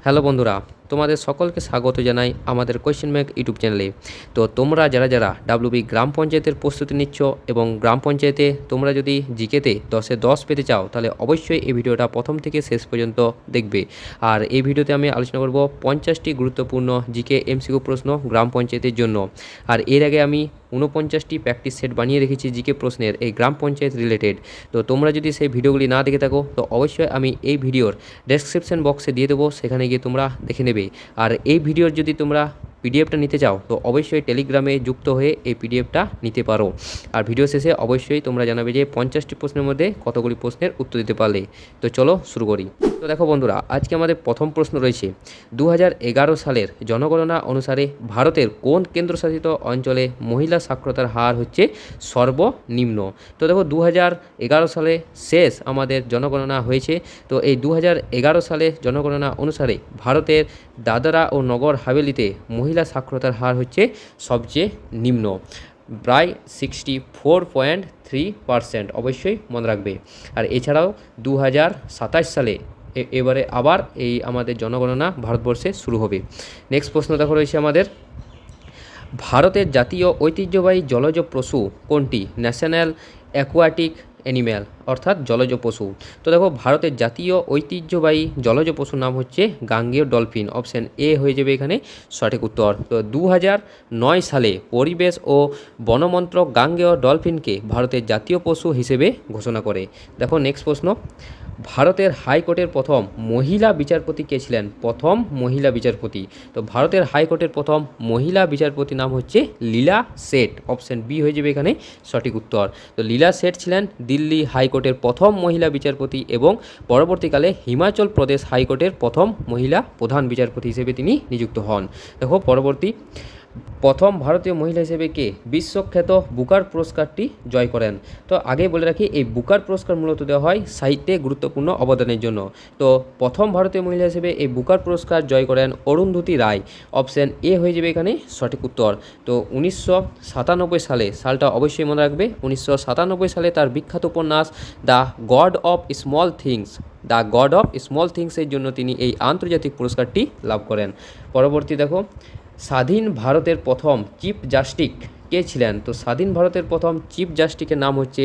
Hello বন্ধুরা, তোমাদের সকলকে স্বাগত জানাই আমাদের কোয়েশ্চেন ব্যাংক ইউটিউব চ্যানেলে। তো তোমরা যারা যারা ডাব্লিউবি গ্রাম পঞ্চায়েতের প্রস্তুতি নিচ্ছ এবং গ্রাম পঞ্চায়েতে তোমরা যদি জিকেতে 10-এ 10 পেতে চাও, তাহলে অবশ্যই এই ভিডিওটা প্রথম থেকে শেষ পর্যন্ত দেখবে। আর এই ভিডিওতে আমি আলোচনা করব 50টি গুরুত্বপূর্ণ জিকে এমসিকিউ প্রশ্ন গ্রাম পঞ্চায়েতের জন্য। আর এর আগে আমি 49টি প্র্যাকটিস সেট বানিয়ে রেখেছি জিকে প্রশ্নের এই গ্রাম পঞ্চায়েত রিলেটেড। তো তোমরা যদি সেই ভিডিওগুলি না দেখে থাকো, তো অবশ্যই আমি এই ভিডিওর ডেসক্রিপশন বক্সে দিয়ে দেবো, সেখানে গিয়ে তোমরা দেখে নেবে। আর এই ভিডিওর যদি তোমরা পিডিএফটা নিতে চাও, তো অবশ্যই টেলিগ্রামে যুক্ত হয়ে এই পিডিএফটা নিতে পারো। আর ভিডিও শেষে অবশ্যই তোমরা জানাবে যে 50টি প্রশ্নের মধ্যে কতগুলি প্রশ্নের উত্তর দিতে পারলে। তো চলো শুরু করি। তো দেখো বন্ধুরা, আজকে আমাদের প্রথম প্রশ্ন রয়েছে 2011 সালের জনগণনা অনুসারে ভারতের কোন কেন্দ্রশাসিত অঞ্চলে মহিলা সাক্ষরতার হার হচ্ছে সর্বনিম্ন। তো দেখো 2011 সালে শেষ আমাদের জনগণনা হয়েছে। তো এই 2011 সালে জনগণনা অনুসারে ভারতের দাদরা ও নগর হাভেলিতে মহিলা সাক্ষরতার হার হচ্ছে সবচেয়ে নিম্ন, প্রায় 64.3%। অবশ্যই মনে রাখবে। আর এছাড়াও 2027 সালে এবারে আবার এই আমাদের জনগণনা ভারতবর্ষে শুরু হবে। নেক্সট প্রশ্ন দেখো রয়েছে আমাদের, ভারতের জাতীয় ঐতিহ্যবাহী জলজ পশু কোনটি? ন্যাশনাল অ্যাকোয়াটিক অ্যানিম্যাল, অর্থাৎ জলজ পশু। তো দেখো ভারতের জাতীয় ঐতিহ্যবাহী জলজ পশুর নাম হচ্ছে গাঙ্গেয় ডলফিন। অপশান এ হয়ে যাবে এখানে সঠিক উত্তর। তো 2009 সালে পরিবেশ ও বনমন্ত্রক গাঙ্গেয় ডলফিনকে ভারতের জাতীয় পশু হিসেবে ঘোষণা করে। দেখো নেক্সট প্রশ্ন, ভারতের হাইকোর্টের প্রথম মহিলা বিচারপতি কে ছিলেন? প্রথম মহিলা বিচারপতি। তো ভারতের হাইকোর্টের প্রথম মহিলা বিচারপতির নাম হচ্ছে লীলা শেঠ। অপশান বি হয়ে যাবে এখানে সঠিক উত্তর। তো লীলা শেঠ ছিলেন দিল্লি হাইকোর্টের প্রথম মহিলা বিচারপতি এবং পরবর্তীকালে হিমাচল প্রদেশ হাইকোর্টের প্রথম মহিলা প্রধান বিচারপতি হিসেবে তিনি নিযুক্ত হন। দেখো পরবর্তী, প্রথম ভারতীয় মহিলা হিসেবে কে বিশ্বখ্যাত বুকার পুরস্কারটি জয় করেন? তো আগে বলে রাখি, এই বুকার পুরস্কার মূলত দেওয়া হয় সাহিত্যে গুরুত্বপূর্ণ অবদানের জন্য। তো প্রথম ভারতীয় মহিলা হিসেবে এই বুকার পুরস্কার জয় করেন অরুন্ধতী রায়। অপশান এ হয়ে যাবে এখানে সঠিক উত্তর। তো 1997 সালে, সালটা অবশ্যই মনে রাখবে, 1997 সালে তার বিখ্যাত উপন্যাস দ্য গড অফ স্মল থিংসের জন্য তিনি এই আন্তর্জাতিক পুরস্কারটি লাভ করেন। পরবর্তী দেখো, স্বাধীন ভারতের প্রথম চিফ জাস্টিস কে ছিলেন? তো স্বাধীন ভারতের প্রথম চিফ জাস্টিসের নাম হচ্ছে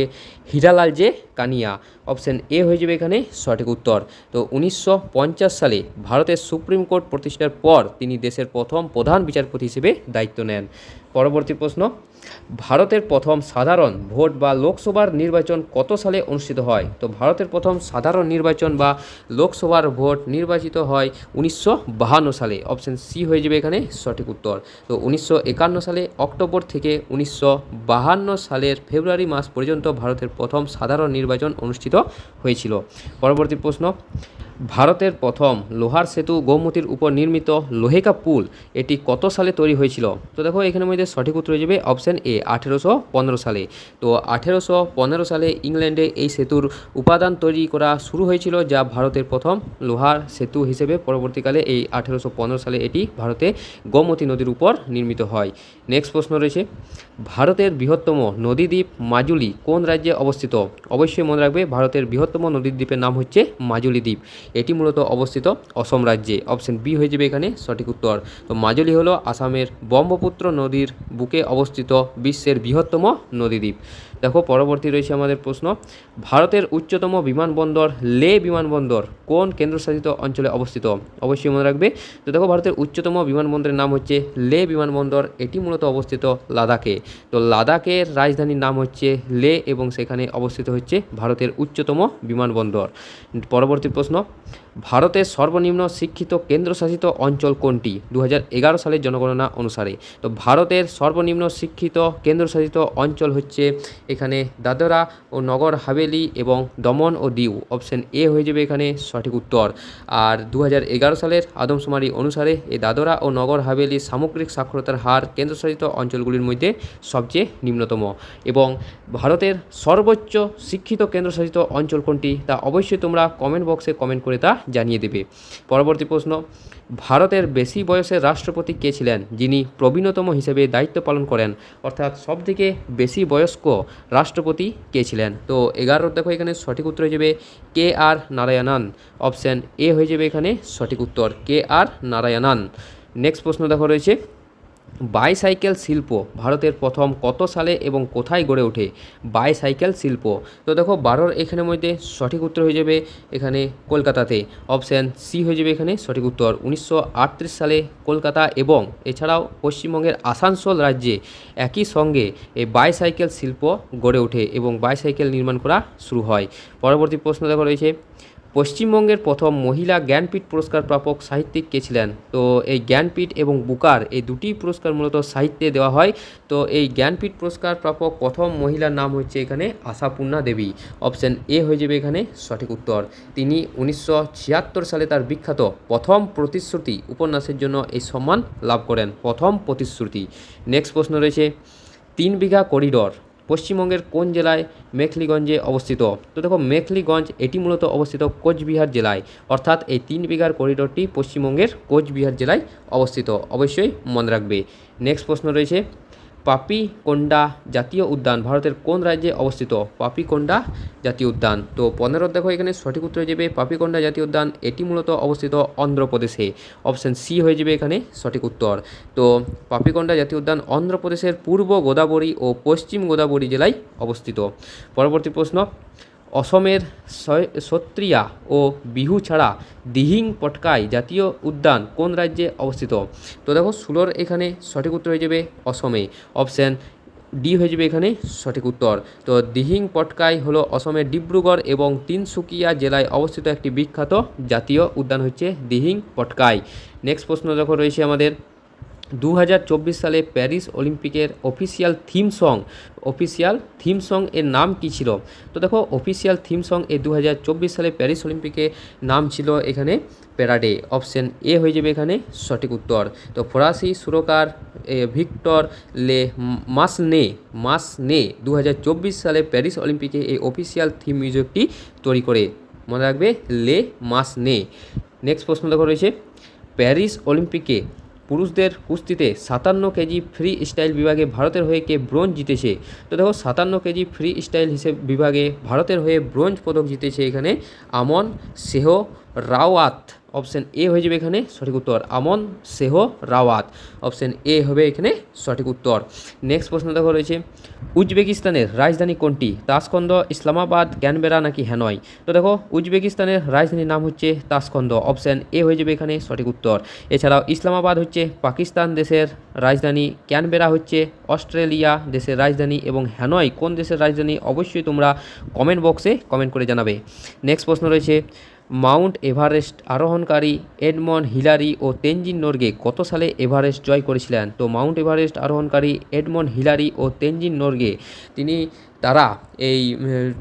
Hiralal J Kania. Option A হয়ে যাবে এখানে সঠিক উত্তর। তো 1950 সালে ভারতের সুপ্রিম কোর্ট প্রতিষ্ঠার পর তিনি দেশের প্রথম প্রধান বিচারপতি হিসেবে দায়িত্ব নেন। পরবর্তী প্রশ্ন, ভারতের প্রথম সাধারণ ভোট বা লোকসভার নির্বাচন কত সালে অনুষ্ঠিত হয়? তো ভারতের প্রথম সাধারণ নির্বাচন বা লোকসভার ভোট নির্বাচিত হয় 1952 সালে। অপশান সি হয়ে যাবে এখানে সঠিক উত্তর। তো 1951 সালে অক্টোবর থেকে 1952 সালের ফেব্রুয়ারি মাস পর্যন্ত ভারতের প্রথম সাধারণ নির্বাচন অনুষ্ঠিত হয়েছিল। পরবর্তী প্রশ্ন, ভারতের প্রথম লোহার সেতু গোমতীর উপর নির্মিত লোহেকা পুল এটি কত সালে তৈরি হয়েছিল? তো দেখো এখানের মধ্যে সঠিক উত্তর হয়ে যাবে অপশান এ 1815 সালে। তো 1815 সালে ইংল্যান্ডে এই সেতুর উপাদান তৈরি করা শুরু হয়েছিল, যা ভারতের প্রথম লোহার সেতু হিসেবে পরবর্তীকালে এই 1815 সালে এটি ভারতে গোমতী নদীর উপর নির্মিত হয়। নেক্সট প্রশ্ন রয়েছে, ভারতের বৃহত্তম নদীদ্বীপ মাজুলি কোন রাজ্যে অবস্থিত? অবশ্যই মনে রাখবে, ভারতের বৃহত্তম নদীদ্বীপের নাম হচ্ছে মাজুলি দ্বীপ। এটি মূলত অবস্থিত অসম রাজ্যে। অপশান বি হয়ে যাবে এখানে সঠিক উত্তর। তো মাজুলি হলো আসামের ব্রহ্মপুত্র নদীর বুকে অবস্থিত বিশ্বের বৃহত্তম নদীদ্বীপ। দেখো পরবর্তী রয়েছে আমাদের প্রশ্ন, ভারতের উচ্চতম বিমানবন্দর লে বিমানবন্দর কোন কেন্দ্রশাসিত অঞ্চলে অবস্থিত? অবশ্যই মনে রাখবে। তো দেখো ভারতের উচ্চতম বিমানবন্দরের নাম হচ্ছে লে বিমানবন্দর। এটি মূলত অবস্থিত লাদাখে। তো লাদাখের রাজধানীর নাম হচ্ছে লে এবং সেখানে অবস্থিত হচ্ছে ভারতের উচ্চতম বিমানবন্দর। পরবর্তী প্রশ্ন, ভারতের সর্বনিম্ন শিক্ষিত কেন্দ্রশাসিত অঞ্চল কোনটি 2011 সালের জনগণনা অনুসারে? তো ভারতের সর্বনিম্ন শিক্ষিত কেন্দ্রশাসিত অঞ্চল হচ্ছে এখানে দাদরা ও নগর হাভেলি এবং দমন ও দিউ। অপশান এ হয়ে যাবে এখানে সঠিক উত্তর। আর 2011 সালের আদমশুমারি অনুসারে এই দাদরা ও নগর হাভেলির সামগ্রিক সাক্ষরতার হার কেন্দ্রশাসিত অঞ্চলগুলির মধ্যে সবচেয়ে নিম্নতম। এবং ভারতের সর্বোচ্চ শিক্ষিত কেন্দ্রশাসিত অঞ্চল কোনটি তা অবশ্যই তোমরা কমেন্ট বক্সে কমেন্ট করে তা জানিয়ে দেবে। পরবর্তী প্রশ্ন, ভারতের বেশি বয়সের রাষ্ট্রপতি কে ছিলেন যিনি প্রবীণতম হিসেবে দায়িত্ব পালন করেন, অর্থাৎ সবথেকে বেশি বয়স্ক রাষ্ট্রপতি কে ছিলেন? তো 11 দেখো এখানে সঠিক উত্তর হয়ে যাবে কে আর নারায়ণন। অপশান এ হয়ে যাবে এখানে সঠিক উত্তর, কে আর নারায়ণন। নেক্সট প্রশ্ন দেখো রয়েছে, বাইসাইকেল শিল্প ভারতের প্রথম কত সালে এবং কোথায় গড়ে ওঠে? বাইসাইকেল শিল্প, তো দেখো 12 এখানের মধ্যে সঠিক উত্তর হয়ে যাবে এখানে কলকাতাতে। অপশান সি হয়ে যাবে এখানে সঠিক উত্তর, 1938 সালে কলকাতা এবং এছাড়াও পশ্চিমবঙ্গের আসানসোল রাজ্যে একই সঙ্গে এই বাইসাইকেল শিল্প গড়ে ওঠে এবং বাইসাইকেল নির্মাণ করা শুরু হয়। পরবর্তী প্রশ্ন দেখো রয়েছে, পশ্চিমবঙ্গের প্রথম মহিলা জ্ঞানপীঠ পুরস্কার প্রাপক সাহিত্যিক কে ছিলেন? তো এই জ্ঞানপীঠ এবং বুকার এই দুটি পুরস্কার মূলত সাহিত্যে দেওয়া হয়। তো এই জ্ঞানপীঠ পুরস্কার প্রাপক প্রথম মহিলার নাম হচ্ছে এখানে আশাপূর্ণা দেবী। অপশান এ হয়ে যাবে এখানে সঠিক উত্তর। তিনি 1976 সালে তার বিখ্যাত প্রথম প্রতিশ্রুতি উপন্যাসের জন্য এই সম্মান লাভ করেন, প্রথম প্রতিশ্রুতি। নেক্সট প্রশ্ন রয়েছে, 3 বিঘা করিডোর পশ্চিমবঙ্গের কোন জেলায় মেখলিগঞ্জে অবস্থিত? তো দেখো মেখলিগঞ্জ এটি মূলত অবস্থিত কোচবিহার জেলায়, অর্থাৎ এই 3 বিঘার করিডোরটি পশ্চিমবঙ্গের কোচবিহার জেলায় অবস্থিত, অবশ্যই মনে রাখবে। নেক্সট প্রশ্ন রয়েছে, পাপিকোন্ডা জাতীয় উদ্যান ভারতের কোন রাজ্যে অবস্থিত? পাপিকোন্ডা জাতীয় উদ্যান, তো 15 দেখো এখানে সঠিক উত্তর হয়ে যাবে পাপিকোন্ডা জাতীয় উদ্যান এটি মূলত অবস্থিত অন্ধ্রপ্রদেশে। অপশান সি হয়ে যাবে এখানে সঠিক উত্তর। তো পাপিকোন্ডা জাতীয় উদ্যান অন্ধ্রপ্রদেশের পূর্ব গোদাবরী ও পশ্চিম গোদাবরী জেলায় অবস্থিত। পরবর্তী প্রশ্ন, অসমের সত্রিয়া ও বিহু ছাড়া দিহিং পটকাই জাতীয় উদ্যান কোন রাজ্যে অবস্থিত? তো দেখো 16 এখানে সঠিক উত্তর হয়ে যাবে অসমে। অপশান ডি হয়ে যাবে এখানে সঠিক উত্তর। তো দিহিং পটকাই হলো অসমের ডিব্রুগড় এবং তিনসুকিয়া জেলায় অবস্থিত একটি বিখ্যাত জাতীয় উদ্যান হচ্ছে দিহিং পটকাই। নেক্সট প্রশ্ন দেখো রয়েছে আমাদের, 2024 সালে প্যারিস অলিম্পিকের অফিসিয়াল থিম সং এর নাম কী ছিল? তো দেখো অফিসিয়াল থিম সং এই 2024 সালে প্যারিস অলিম্পিকে নাম ছিল এখানে প্যারাডে। অপশান এ হয়ে যাবে এখানে সঠিক উত্তর। তো ফরাসি সুরকার ভিক্টর লে মাসনে 2024 সালে প্যারিস অলিম্পিকে এই অফিসিয়াল থিম মিউজিকটি তৈরি করে, মনে রাখবে লে মাসনে। নেক্সট প্রশ্ন দেখো রয়েছে, প্যারিস অলিম্পিকে পুরুষদের কুস্তিতে 57 কেজি ফ্রি স্টাইল বিভাগে ভারতের হয়ে কে ব্রোঞ্জ জিতেছে? তো দেখো 57 কেজি ফ্রি স্টাইল বিভাগে ভারতের হয়ে ব্রোঞ্জ পদক জিতেছে এখানে আমন সেহ রাওয়াত। অপশান এ হয়ে যাবে এখানে সঠিক উত্তর, আমন সেহ রাওয়াত। অপশান এ হবে এখানে সঠিক উত্তর। নেক্সট প্রশ্ন দেখো রয়েছে, উজবেকিস্তানের রাজধানী কোনটি? তাসকন্দ, ইসলামাবাদ, ক্যানবেরা নাকি হ্যানয়? তো দেখো উজবেকিস্তানের রাজধানীর নাম হচ্ছে তাসকন্দ। অপশান এ হয়ে যাবে এখানে সঠিক উত্তর। এছাড়াও ইসলামাবাদ হচ্ছে পাকিস্তান দেশের রাজধানী, ক্যানবেরা হচ্ছে অস্ট্রেলিয়া দেশের রাজধানী এবং হ্যানয় কোন দেশের রাজধানী অবশ্যই তোমরা কমেন্ট বক্সে কমেন্ট করে জানাবে। নেক্সট প্রশ্ন রয়েছে, মাউন্ট এভারেস্ট আরোহণকারী এডমন্ড হিলারি ও তেনজিং নোরগে কত সালে এভারেস্ট জয় করেছিলেন? তো মাউন্ট এভারেস্ট আরোহণকারী এডমন্ড হিলারি ও তেনজিং নোরগে তারা এই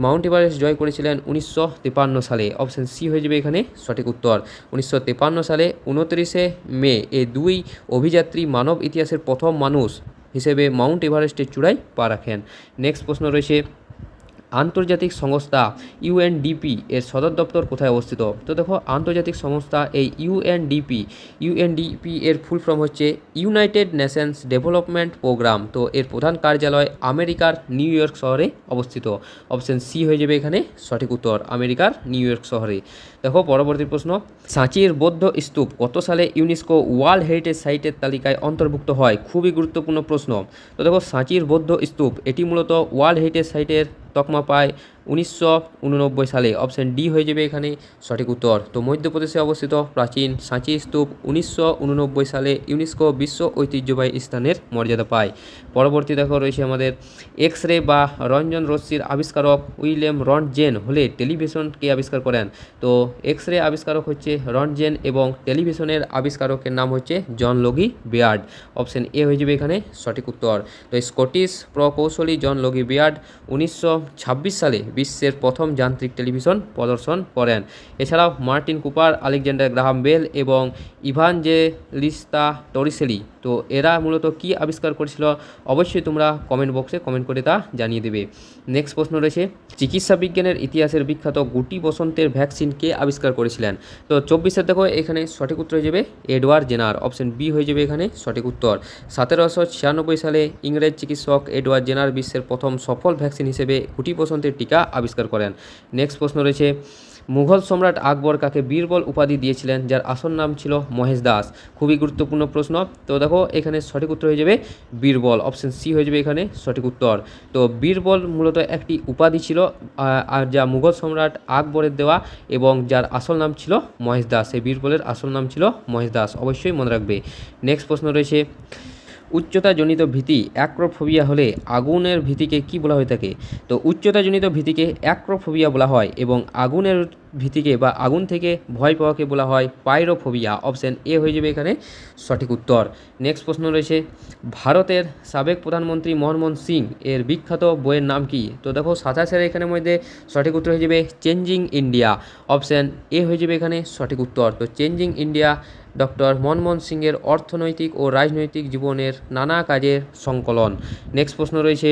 মাউন্ট এভারেস্ট জয় করেছিলেন 1953 সালে। অপশান সি হয়ে যাবে এখানে সঠিক উত্তর। 1953 সালে 29শে মে এই দুই অভিযাত্রী মানব ইতিহাসের প্রথম মানুষ হিসেবে মাউন্ট এভারেস্টের চূড়ায় পা রাখেন। নেক্সট প্রশ্ন রয়েছে, আন্তর্জাতিক সংস্থা ইউএনডিপি এর সদর দপ্তর কোথায় অবস্থিত? তো দেখো আন্তর্জাতিক সংস্থা এই ইউএনডিপি এর ফুল ফর্ম হচ্ছে ইউনাইটেড নেশনস ডেভেলপমেন্ট প্রোগ্রাম। তো এর প্রধান কার্যালয় আমেরিকার নিউ ইয়র্ক শহরে অবস্থিত। অপশান সি হয়ে যাবে এখানে সঠিক উত্তর, আমেরিকার নিউ ইয়র্ক শহরে। দেখো পরবর্তী প্রশ্ন, সাঁচির বৌদ্ধ স্তূপ কত সালে ইউনেস্কো ওয়ার্ল্ড হেরিটেজ সাইটের তালিকায় অন্তর্ভুক্ত হয়? খুবই গুরুত্বপূর্ণ প্রশ্ন। তো দেখো সাঁচির বৌদ্ধ স্তূপ এটি মূলত ওয়ার্ল্ড হেরিটেজ সাইটের তকমা পায় 1989 সালে। অপশান ডি হয়ে যাবে এখানে সঠিক উত্তর। তো মধ্যপ্রদেশে অবস্থিত প্রাচীন সাঁচি স্তূপ 1989 সালে ইউনেস্কো বিশ্ব ঐতিহ্যবাহী স্থানের মর্যাদা পায়। পরবর্তী দেখো রয়েছে আমাদের, এক্স রে বা রঞ্জন রশ্মির আবিষ্কারক উইলিয়াম রন্টজেন হলে টেলিভিশনকে আবিষ্কার করেন? তো এক্স রে আবিষ্কারক হচ্ছে রন্টজেন এবং টেলিভিশনের আবিষ্কারকের নাম হচ্ছে জন লগি বেয়ার্ড। অপশান এ হয়ে যাবে এখানে সঠিক উত্তর। তো স্কটিশ প্রকৌশলী জন লগি বেয়ার্ড 1926 সালে বিশ্বের প্রথম যান্ত্রিক টেলিভিশন প্রদর্শন করেন। এছাড়াও Martin Cooper, Alexander Graham Bell এবং ইভানজেলিস্তা টরিসেলি, তো এরা মূলত কি আবিষ্কার করেছিল অবশ্যই তোমরা কমেন্ট বক্সে কমেন্ট করে তা জানিয়ে দেবে। নেক্সট প্রশ্ন রয়েছে, চিকিৎসা বিজ্ঞানের ইতিহাসের বিখ্যাত গুটি বসন্তের ভ্যাকসিন কে আবিষ্কার করেছিলেন? তো 24 দেখো এখানে সঠিক উত্তর হয়ে যাবে এডওয়ার্ড জেনার, অপশন বি হয়ে যাবে এখানে সঠিক উত্তর। 1796 সালে ইংরেজ চিকিৎসক এডওয়ার্ড জেনার বিশ্বের প্রথম সফল ভ্যাকসিন হিসেবে গুটি বসন্তের টিকা আবিষ্কার করেন। নেক্সট প্রশ্ন রয়েছে, মুঘল সম্রাট আকবর কাকে বীরবল উপাধি দিয়েছিলেন যার আসল নাম ছিল মহেশ দাস? খুবই গুরুত্বপূর্ণ প্রশ্ন। তো দেখো এখানে সঠিক উত্তর হয়ে যাবে বীরবল, অপশন সি হয়ে যাবে এখানে সঠিক উত্তর। তো বীরবল মূলত একটি উপাধি ছিল আর যা মুঘল সম্রাট আকবরের দেওয়া এবং যার আসল নাম ছিল মহেশ দাস। এই বীরবলের আসল নাম ছিল মহেশ দাস, অবশ্যই মনে রাখবে। নেক্সট প্রশ্ন রয়েছে, উচ্চতাজনিত ভীতি অ্যাক্রোফোবিয়া হলে আগুনের ভীতিকে কি বলা হয়ে থাকে? তো উচ্চতাজনিত ভীতিকে অ্যাক্রোফোবিয়া বলা হয় এবং আগুনের ভীতিকে বা আগুন থেকে ভয় পাওয়াকে বলা হয় পাইরোফোবিয়া, অপশন এ হয়ে যাবে এখানে সঠিক উত্তর। নেক্সট প্রশ্ন রয়েছে, ভারতের সাবেক প্রধানমন্ত্রী মনমোহন সিং এর বিখ্যাত বইয়ের নাম কি? তো দেখো 27 এখানের মধ্যে সঠিক উত্তর হয়ে যাবে চেঞ্জিং ইন্ডিয়া, অপশন এ হয়ে যাবে এখানে সঠিক উত্তর। তো চেঞ্জিং ইন্ডিয়া ডক্টর মনমোহন সিংয়ের অর্থনৈতিক ও রাজনৈতিক জীবনের নানা কাজের সংকলন। নেক্সট প্রশ্ন রয়েছে,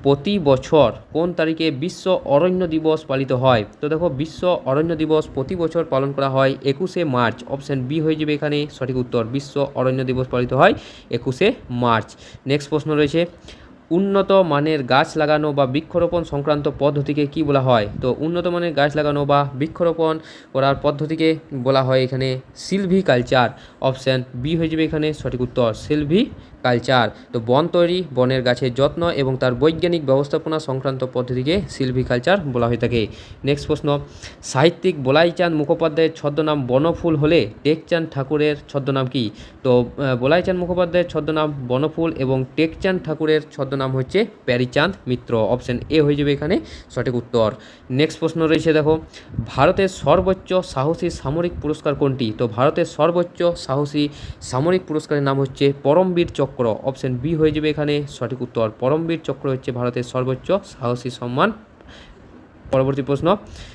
প্রতি বছর কোন তারিখে বিশ্ব অরণ্য দিবস পালিত হয়? তো দেখো বিশ্ব অরণ্য দিবস প্রতি বছর পালন করা হয় 21শে মার্চ, অপশন বি হয়ে যাবে এখানে সঠিক উত্তর। বিশ্ব অরণ্য দিবস পালিত হয় 21শে মার্চ। নেক্সট প্রশ্ন রয়েছে, উন্নত মানের গাছ লাগানো বা বৃক্ষরোপণ সংক্রান্ত পদ্ধতিকে কি বলা হয়? তো উন্নত মানের গাছ লাগানো বা বৃক্ষরোপণ করার পদ্ধতিকে বলা হয় এখানে সিলভিকালচার, অপশান বি হয়ে যাবে এখানে সঠিক উত্তর সিলভিকালচার। তো বন তৈরি, বনের গাছের যত্ন এবং তার বৈজ্ঞানিক ব্যবস্থাপনা সংক্রান্ত পদ্ধতিকে সিলভিকালচার বলা হয়ে থাকে। নেক্সট প্রশ্ন, সাহিত্যিক বলাইচাঁদ মুখোপাধ্যায়ের ছদ্মনাম বনফুল হলে টেকচাঁদ ঠাকুরের ছদ্মনাম কি? তো বলাইচাঁদ মুখোপাধ্যায়ের ছদ্মনাম বনফুল এবং টেকচাঁদ ঠাকুরের ছদ্মনাম হচ্ছে প্যারীচাঁদ মিত্র, অপশন এ হয়ে যাবে এখানে সঠিক উত্তর। নেক্সট প্রশ্ন রয়েছে দেখো, ভারতের সর্বোচ্চ সাহসী সামরিক পুরস্কার কোনটি? তো ভারতের সর্বোচ্চ সাহসী সামরিক পুরস্কারের নাম হচ্ছে পরমবীর চক্র, অপশন বি হয়ে যাবে এখানে সঠিক উত্তর। পরমবীর চক্র হচ্ছে ভারতের সর্বোচ্চ সাহসী সম্মান। পরবর্তী প্রশ্ন,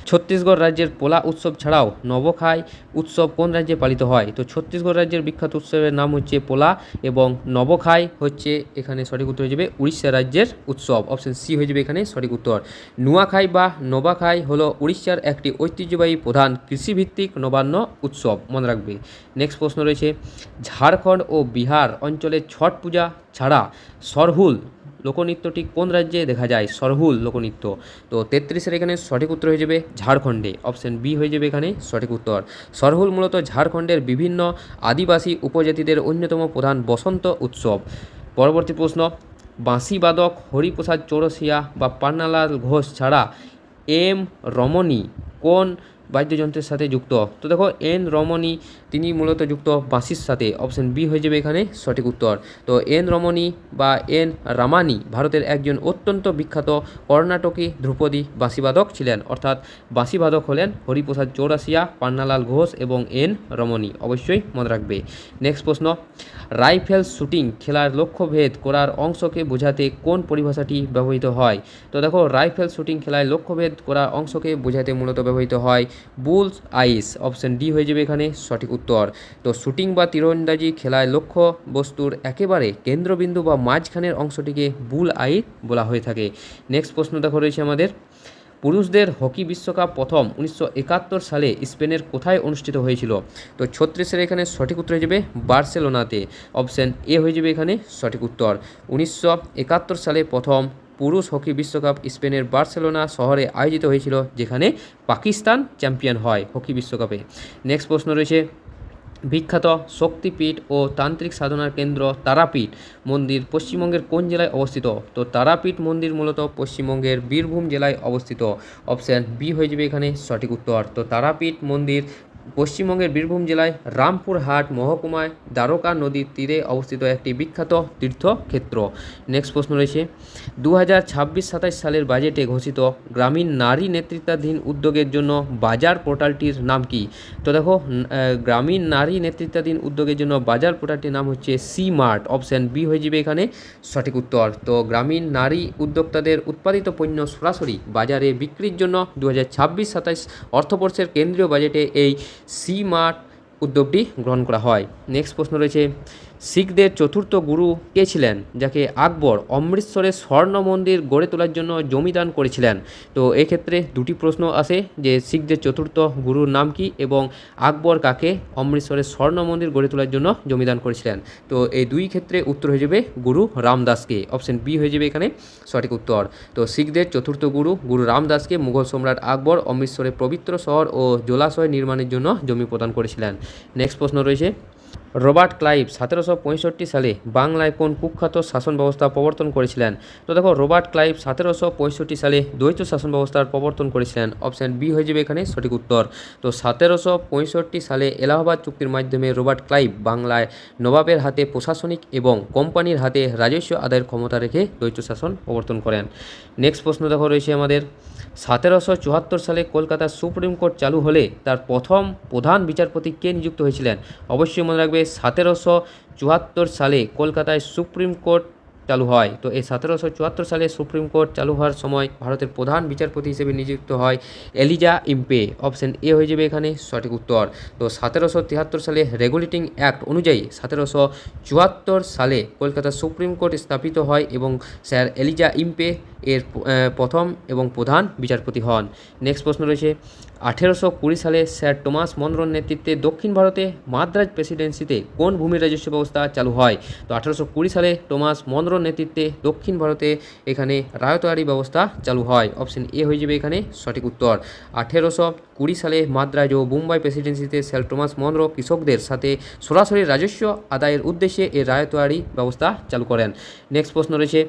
ছত্তিশগড় রাজ্যের পোলা উৎসব ছাড়াও নবখাই উৎসব কোন রাজ্যে পালিত হয়? তো ছত্তিশগড় রাজ্যের বিখ্যাত উৎসবের নাম হচ্ছে পোলা এবং নবখাই হচ্ছে এখানে সঠিক উত্তর হয়ে যাবে উড়িষ্যা রাজ্যের উৎসব, অপশন সি হয়ে যাবে এখানে সঠিক উত্তর। নুয়াখাই বা নবাখাই হলো উড়িষ্যার একটি ঐতিহ্যবাহী প্রধান কৃষিভিত্তিক নবান্ন উৎসব, মনে রাখবে। নেক্সট প্রশ্ন রয়েছে, ঝাড়খণ্ড ও বিহার অঞ্চলে ছট পূজা ছাড়া সরহুল লোকনৃত্যটি কোন রাজ্যে দেখা যায়? সরহুল লোকনৃত্য। তো 33 এখানে সঠিক উত্তর হয়ে যাবে ঝাড়খণ্ডে, অপশন বি হয়ে যাবে এখানে সঠিক উত্তর। সরহুল মূলত ঝাড়খণ্ডের বিভিন্ন আদিবাসী উপজাতিদের অন্যতম প্রধান বসন্ত উৎসব। পরবর্তী প্রশ্ন, বাঁশিবাদক হরিপ্রসাদ চৌরসিয়া বা পান্নালাল ঘোষ ছাড়া এম রমণী কোন বাদ্যযন্ত্রের সাথে যুক্ত? তো দেখো এন রমণী তিনি মূলত যুক্ত বাঁশির সাথে, অপশন বি হয়ে যাবে এখানে সঠিক উত্তর। তো এন রমণী বা এন রামানি ভারতের একজন অত্যন্ত বিখ্যাত কর্ণাটকী ধ্রুপদী বাঁশিবাদক ছিলেন, অর্থাৎ বাঁশিবাদক হলেন হরিপ্রসাদ চৌরাসিয়া, পান্নালাল ঘোষ এবং এন রমণী, অবশ্যই মনে রাখবে। নেক্সট প্রশ্ন, রাইফেল শুটিং খেলার লক্ষ্যভেদ করার অংশকে বোঝাতে কোন পরিভাষাটি ব্যবহৃত হয়? তো দেখো রাইফেল শুটিং খেলায় লক্ষ্যভেদ করার অংশকে বোঝাতে মূলত ব্যবহৃত হয় বুলস আইস, অপশন ডি হয়ে যাবে এখানে সঠিক উত্তর। তো শুটিং বা তীরন্দাজি খেলায় লক্ষ্য বস্তুর একেবারে কেন্দ্রবিন্দু বা মাঝখানের অংশটিকে বুল আই বলা হয়ে থাকে। নেক্সট প্রশ্ন দেখো রয়েছে আমাদের, পুরুষদের হকি বিশ্বকাপ প্রথম 1971 সালে স্পেনের কোথায় অনুষ্ঠিত হয়েছিল? তো 36 এখানে সঠিক উত্তর হয়ে যাবে বার্সেলোনাতে, অপশন এ হয়ে যাবে এখানে সঠিক উত্তর। 1971 সালে প্রথম পুরুষ হকি বিশ্বকাপ স্পেনের বার্সেলোনা শহরে আয়োজিত হয়েছিল, যেখানে পাকিস্তান চ্যাম্পিয়ন হয় হকি বিশ্বকাপে। নেক্সট প্রশ্ন রয়েছে, বিখ্যাত শক্তিপীঠ ও তান্ত্রিক সাধনার কেন্দ্র তারাপীঠ মন্দির পশ্চিমবঙ্গের কোন জেলায় অবস্থিত? তো তারাপীঠ মন্দির মূলত পশ্চিমবঙ্গের বীরভূম জেলায় অবস্থিত, অপশান বি হয়ে যাবে এখানে সঠিক উত্তর। তো তারাপীঠ মন্দির পশ্চিমবঙ্গের বীরভূম জেলায় রামপুরহাট মহকুমায় দ্বারকা নদীর তীরে অবস্থিত একটি বিখ্যাত তীর্থক্ষেত্র। নেক্সট প্রশ্ন রয়েছে 2026-27 সালের বাজেটে ঘোষিত গ্রামীণ নারী নেতৃত্বাধীন উদ্যোগের জন্য বাজার পোর্টালটির নাম কি? তো দেখো গ্রামীণ নারী নেতৃত্বাধীন উদ্যোগের জন্য বাজার পোর্টালটির নাম হচ্ছে সি মার্ট। অপশান বি হয়ে যাবে এখানে সঠিক উত্তর। তো গ্রামীণ নারী উদ্যোক্তাদের উৎপাদিত পণ্য সরাসরি বাজারে বিক্রির জন্য 2026-27 অর্থবর্ষের কেন্দ্রীয় বাজেটে এই সি মার্ট উদ্যোগটি গ্রহণ করা হয়। নেক্সট প্রশ্ন রয়েছে শিখদের চতুর্থ গুরু কে ছিলেন যাকে আকবর অমৃতসরে স্বর্ণ মন্দির গড়ে তোলার জন্য জমিদান করেছিলেন? তো এক্ষেত্রে দুটি প্রশ্ন আসে যে শিখদের চতুর্থ গুরুর নাম কি এবং আকবর কাকে অমৃতসরে স্বর্ণ মন্দির গড়ে তোলার জন্য জমিদান করেছিলেন? তো এই দুই ক্ষেত্রে উত্তর হয়ে যাবে গুরু রামদাসকে। অপশন বি হয়ে যাবে এখানে সঠিক উত্তর। তো শিখদের চতুর্থ গুরু রামদাসকে মুঘল সম্রাট আকবর অমৃতসরে পবিত্র শহর ও জলাশয় নির্মাণের জন্য জমি প্রদান করেছিলেন। নেক্সট প্রশ্ন রয়েছে রবার্ট ক্লাইভ 1765 সালে বাংলায় কোন কুখ্যাত শাসন ব্যবস্থা প্রবর্তন করেছিলেন? তো দেখো রবার্ট ক্লাইভ 1765 সালে দ্বৈত শাসন ব্যবস্থার প্রবর্তন করেছিলেন। অপশান বি হয়ে যাবে এখানে সঠিক উত্তর। তো 1765 সালে এলাহাবাদ চুক্তির মাধ্যমে রবার্ট ক্লাইভ বাংলায় নবাবের হাতে প্রশাসনিক এবং কোম্পানির হাতে রাজস্ব আদায়ের ক্ষমতা রেখে দ্বৈত শাসন প্রবর্তন করেন। নেক্সট প্রশ্ন দেখো রয়েছে আমাদের 1774 সালে কলকাতার সুপ্রিম কোর্ট চালু হলে তার প্রথম প্রধান বিচারপতি কে নিযুক্ত হয়েছিলেন? অবশ্যই মনে রাখবে 1774 সালে কলকাতায় সুপ্রিম কোর্ট চালু হয়। তো এই 1774 সালে সুপ্রিম কোর্ট চালু হওয়ার সময় ভারতের প্রধান বিচারপতি হিসেবে নিযুক্ত হয় এলিজা ইম্পে। অপশন এ হয়ে যাবে এখানে সঠিক উত্তর। তো 1773 সালে রেগুলেটিং অ্যাক্ট অনুযায়ী 1774 সালে কলকাতা সুপ্রিম কোর্ট স্থাপিত হয় এবং স্যার এলিজা ইম্পে এর প্রথম এবং প্রধান বিচারপতি হন। নেক্সট প্রশ্ন রয়েছে 1820 সালে স্যার টমাস মনরোর নেতৃত্বে দক্ষিণ ভারতে মাদ্রাজ প্রেসিডেন্সিতে কোন ভূমি রাজস্ব ব্যবস্থা চালু হয়? তো 1820 সালে টমাস মনরোর নেতৃত্বে দক্ষিণ ভারতে এখানে রায়তওয়ারি ব্যবস্থা চালু হয়। অপশন এ হয়ে যাবে এখানে সঠিক উত্তর। 1820 সালে মাদ্রাজ ও মুম্বাই প্রেসিডেন্সিতে স্যার টমাস মনরো কৃষকদের সাথে সরাসরি রাজস্ব আদায়ের উদ্দেশ্যে এই রায়তওয়ারি ব্যবস্থা চালু করেন। নেক্সট প্রশ্ন রয়েছে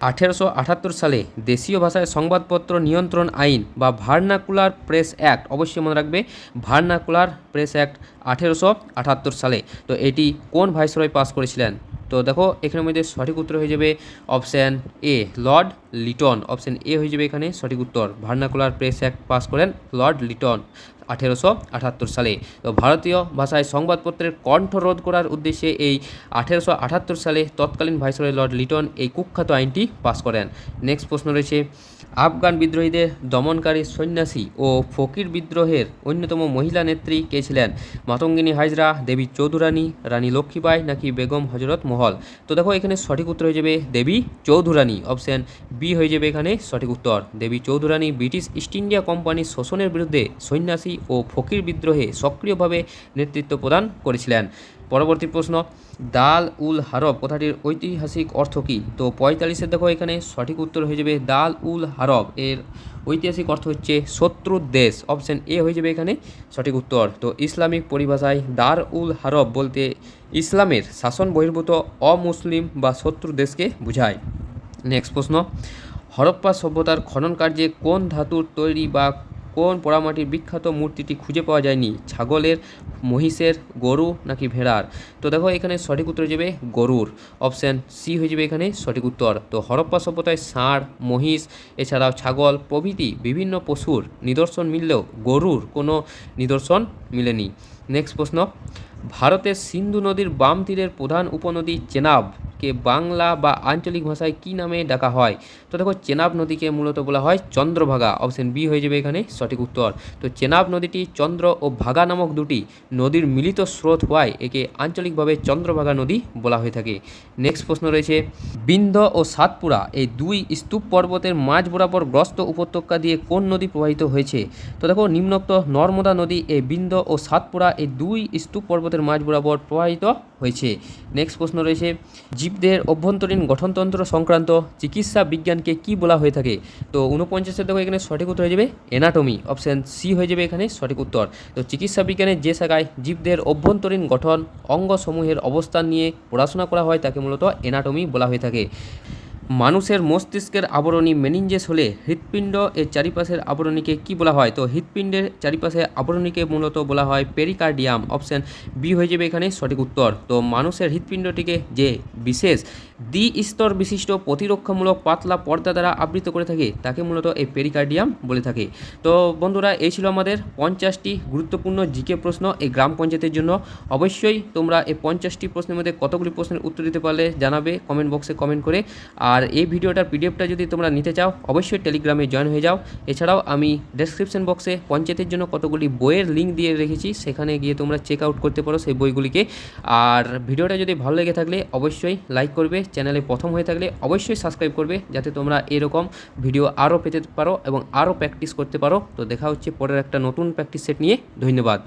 1878 সালে দেশীয় ভাষায় সংবাদপত্র নিয়ন্ত্রণ আইন বা ভার্নাকুলার প্রেস অ্যাক্ট, অবশ্যই মনে রাখবে ভার্নাকুলার প্রেস অ্যাক্ট 1878 সালে। তো এটি কোন ভাইসরয় পাস করেছিলেন? তো দেখো এখানের মধ্যে সঠিক উত্তর হয়ে যাবে option A Lord Liton. Option A হয়ে যাবে এখানে সঠিক উত্তর। ভার্নাকুলার প্রেস অ্যাক্ট পাস করেন লর্ড লিটন 1878 সালে। তো ভারতীয় ভাষায় সংবাদপত্রের কণ্ঠরোধ করার উদ্দেশ্যে এই 1878 সালে তৎকালীন ভাইসরয় লর্ড লিটন এই কুখ্যাত আইনটি পাস করেন। নেক্সট প্রশ্ন রয়েছে আফগান বিদ্রোহীদের দমনকারী সন্ন্যাসী ও ফকির বিদ্রোহের অন্যতম মহিলা নেত্রী কে ছিলেন? মাতঙ্গিনী হাজরা, দেবী চৌধুরানী, রানী লক্ষ্মীবাই নাকি বেগম হজরত মহল? তো দেখো এখানে সঠিক উত্তর হয়ে যাবে দেবী চৌধুরানী। অপশান বি হয়ে যাবে এখানে সঠিক উত্তর। দেবী চৌধুরানী ব্রিটিশ ইস্ট ইন্ডিয়া কোম্পানির শোষণের বিরুদ্ধে সন্ন্যাসী ও ফকির বিদ্রোহে সক্রিয়ভাবে নেতৃত্ব প্রদান করেছিলেন। পরবর্তী প্রশ্ন দাল উল হারব কথাটির ঐতিহাসিক অর্থ কী? তো 45-এর দেখো এখানে সঠিক উত্তর হয়ে যাবে দাল উল হারব এর ঐতিহাসিক অর্থ হচ্ছে শত্রুর দেশ। অপশান এ হয়ে যাবে এখানে সঠিক উত্তর। তো ইসলামিক পরিভাষায় দার উল হারব বলতে ইসলামের শাসন বহির্ভূত অমুসলিম বা শত্রু দেশকে বোঝায়। নেক্সট প্রশ্ন হরপ্পা সভ্যতার খনন কার্যে কোন ধাতুর তৈরি বা কোন পোড়ামাটির বিখ্যাত মূর্তিটি খুঁজে পাওয়া যায়নি? ছাগলের, মহিষের, গরু নাকি ভেড়ার? তো দেখো এখানে সঠিক উত্তর হয়ে যাবে গরুর। অপশান সি হয়ে যাবে এখানে সঠিক উত্তর। তো হরপ্পা সভ্যতায় ষাঁড়, মহিষ এছাড়াও ছাগল প্রভৃতি বিভিন্ন পশুর নিদর্শন মিললেও গরুর কোনো নিদর্শন মিলেনি। নেক্সট প্রশ্ন ভারতের সিন্ধু নদীর বাম তীরের প্রধান উপনদী চেনাবকে বাংলা বা আঞ্চলিক ভাষায় কী নামে ডাকা হয়? তো দেখো চেনাব নদীকে মূলত বলা হয় চন্দ্রভাগা। অপশান বি হয়ে যাবে এখানে সঠিক উত্তর। তো চেনাব নদীটি চন্দ্র ও ভাগা নামক দুটি নদীর মিলিত স্রোত হওয়ায় একে আঞ্চলিকভাবে চন্দ্রভাগা নদী বলা হয়ে থাকে। নেক্সট প্রশ্ন রয়েছে বিন্ধ্য ও সাতপুরা এই দুই স্তূপ পর্বতের মাঝ বরাবর গ্রস্ত উপত্যকা দিয়ে কোন নদী প্রবাহিত হয়েছে? তো দেখো নিম্নোক্ত নর্মদা নদী এই বিন্ধ্য ও সাতপুরা এই দুই স্তূপ পর্বতের মাঝ বরাবর প্রবাহিত হয়েছে। নেক্সট প্রশ্ন রয়েছে জীবদের অভ্যন্তরীণ গঠনতন্ত্র সংক্রান্ত চিকিৎসা বিজ্ঞানকে কি বলা হয়ে থাকে? তো 49-এর দেখো এখানে সঠিক উত্তর হয়ে যাবে অ্যানাটমি। অপশান সি হয়ে যাবে এখানে সঠিক উত্তর। তো চিকিৎসা বিজ্ঞানের যে শাখায় জীবদের অভ্যন্তরীণ গঠন অঙ্গসমূহের অবস্থান নিয়ে পড়াশোনা করা হয় তাকে মূলত অ্যানাটমি বলা হয়ে থাকে। মানুষের মস্তিষ্কের আবরণী মেনিনজেস হলে হৃৎপিণ্ড এর চারিপাশের আবরণীকে কি বলা হয়? তো হৃৎপিণ্ডের চারিপাশে আবরণীকে মূলত বলা হয় পেরিকার্ডিয়াম। অপশান বি হয়ে যাবে এখানে সঠিক উত্তর। তো মানুষের হৃৎপিণ্ডটিকে যে বিশেষ দ্বিস্তর বিশিষ্ট প্রতিরক্ষামূলক পাতলা পর্দা দ্বারা আবৃত করে থাকে তাকে মূলত এই পেরিকার্ডিয়াম বলে থাকে। তো বন্ধুরা, এই ছিল আমাদের 50টি গুরুত্বপূর্ণ জিকে প্রশ্ন এই গ্রাম পঞ্চায়েতের জন্য। অবশ্যই তোমরা এই 50টি প্রশ্নের মধ্যে কতগুলি প্রশ্নের উত্তর দিতে পারলে জানাবে কমেন্ট বক্সে কমেন্ট করে। আর এই ভিডিওটার পিডিএফটা যদি তোমরা নিতে চাও অবশ্যই টেলিগ্রামে জয়েন হয়ে যাও। এছাড়াও আমি ডেসক্রিপশন বক্সে পঞ্চায়েতের জন্য কতগুলি বইয়ের লিঙ্ক দিয়ে রেখেছি, সেখানে গিয়ে তোমরা চেক আউট করতে পারো সেই বইগুলিকে। আর ভিডিওটা যদি ভালো লেগে থাকলে অবশ্যই লাইক করবে, চ্যানেলে প্রথম হয়ে থাকলে অবশ্যই সাবস্ক্রাইব করবে, যাতে তোমরা এরকম ভিডিও আরও পেতে পারো এবং আরও প্র্যাকটিস করতে পারো। তো দেখা হচ্ছে পরের একটা নতুন প্র্যাকটিস সেট নিয়ে। ধন্যবাদ।